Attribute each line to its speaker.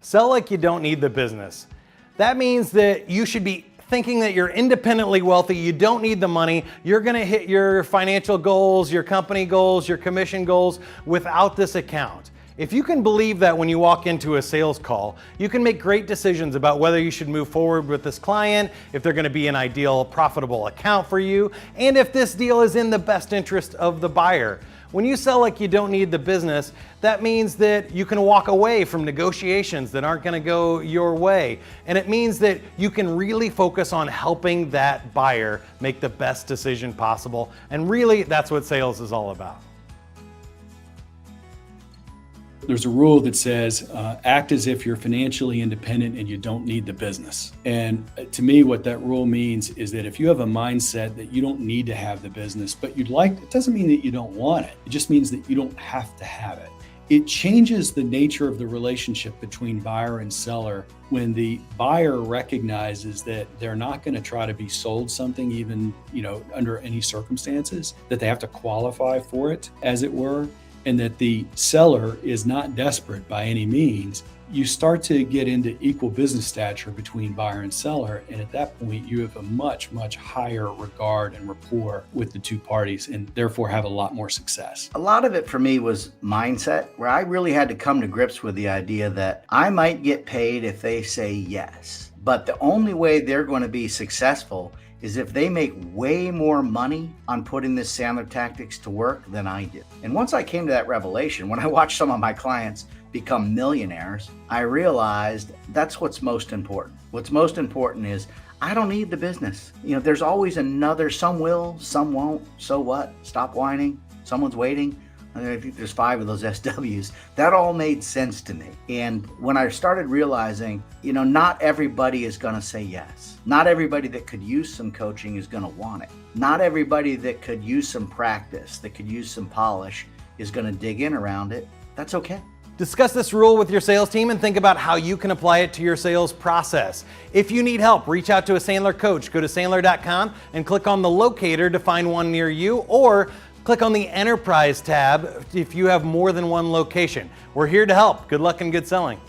Speaker 1: Sell like you don't need the business. That means that you should be thinking that you're independently wealthy, you don't need the money, you're gonna hit your financial goals, your company goals, your commission goals without this account. If you can believe that when you walk into a sales call, you can make great decisions about whether you should move forward with this client, if they're gonna be an ideal profitable account for you, and if this deal is in the best interest of the buyer. When you sell like you don't need the business, that means that you can walk away from negotiations that aren't gonna go your way. And it means that you can really focus on helping that buyer make the best decision possible. And really, that's what sales is all about.
Speaker 2: There's a rule that says, act as if you're financially independent and you don't need the business. And to me, what that rule means is that if you have a mindset that you don't need to have the business, but you'd like, it doesn't mean that you don't want it. It just means that you don't have to have it. It changes the nature of the relationship between buyer and seller when the buyer recognizes that they're not going to try to be sold something even, under any circumstances, that they have to qualify for it, as it were. And that the seller is not desperate by any means. You start to get into equal business stature between buyer and seller. And at that point, you have a much, much higher regard and rapport with the two parties and therefore have a lot more success.
Speaker 3: A lot of it for me was mindset, where I really had to come to grips with the idea that I might get paid if they say yes. But the only way they're going to be successful is if they make way more money on putting this Sandler tactics to work than I did. And once I came to that revelation, when I watched some of my clients become millionaires, I realized that's what's most important. What's most important is I don't need the business. There's always another, some will, some won't. So what? Stop whining. Someone's waiting. I think there's 5 of those SWs. That all made sense to me. And when I started realizing, not everybody is going to say yes. Not everybody that could use some coaching is going to want it. Not everybody that could use some practice, that could use some polish, is going to dig in around it. That's okay.
Speaker 1: Discuss this rule with your sales team and think about how you can apply it to your sales process. If you need help, reach out to a Sandler coach. Go to sandler.com and click on the locator to find one near you, or click on the Enterprise tab if you have more than one location. We're here to help. Good luck and good selling.